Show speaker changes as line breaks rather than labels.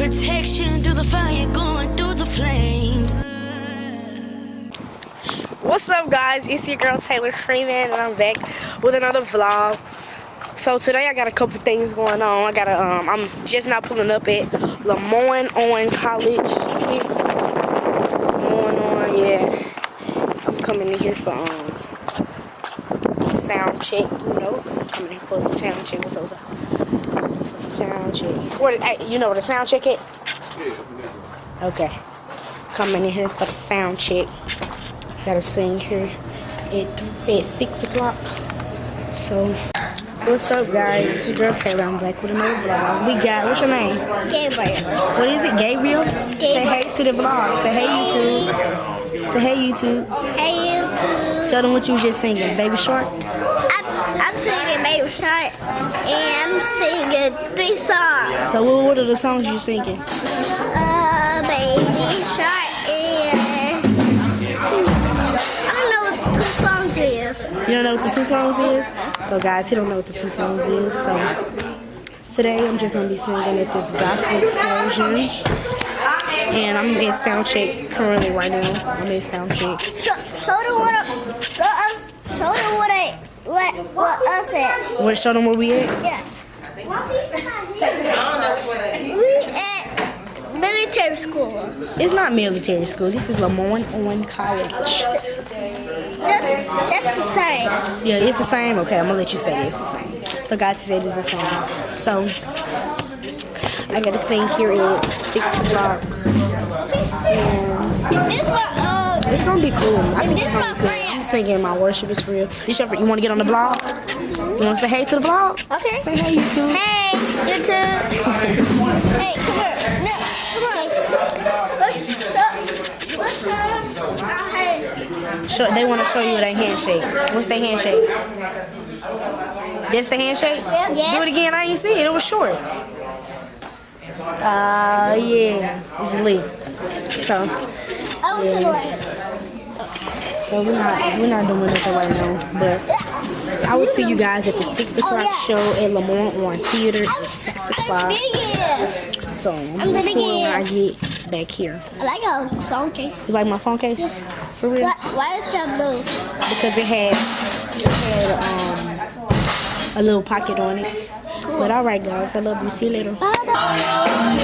protection through the fire, going through the flames.
What's up, guys? It's your girl Taylor Freeman, and I'm back with another vlog. So today I got a couple things going on. I'm just now pulling up at LeMoyne Owen College. LeMoyne Owen, yeah. I'm coming in here for sound check, you know. Coming in for some sound check. What's up? For some sound check. Hey, you know where the sound check at? Yeah. Okay. Coming in here for the sound check. Gotta sing here at 6 o'clock. So, what's up, guys? It's your girl Taylor. I'm back with another vlog. We got, what's your name?
Gabriel.
What is it, Gabriel? Say hey to the vlog. Say hey, YouTube. Say hey, YouTube.
Hey, YouTube.
Tell them what you was just singing. Baby Shark?
I'm singing Baby Shark, and I'm singing 3 songs.
So, what are the songs you singing?
Baby Shark, and I don't know what the 2 songs is.
You don't know what the 2 songs is? So, guys, he don't know what the 2 songs is. So, today I'm just going to be singing at this gospel explosion. And I'm in sound check currently right now. I'm in sound check.
Show them what us at.
What, show them where we at?
Yeah. We at military school.
It's not military school. This is LeMoyne Owen College.
That's the same.
Yeah, it's the same. Okay, I'm gonna let you say it's the same. So, guys, he said it's the same. So, I gotta sing here at 6 o'clock. And it's gonna be cool. I think it's gonna be cool. I'm singing my worship is real. You wanna get on the vlog? You wanna say hey to the vlog?
Okay.
Say hey, YouTube.
Hey, YouTube. Hey, come here. No, come on.
They want to show you their handshake. What's their handshake? That's the handshake?
Yes.
Do it again. I ain't see it. It was short. Yeah. It's lit. So, yeah. So we're not doing nothing right now. But I will see you guys at the 6 o'clock show at LeMoyne Owen Theater at 6 o'clock. So I'm gonna pull when I get back here.
I like a phone case.
You like my phone case? For real?
Why is that blue?
Because it had a little pocket on it. Cool. But alright, guys, I love you. See you later.
Bye-bye.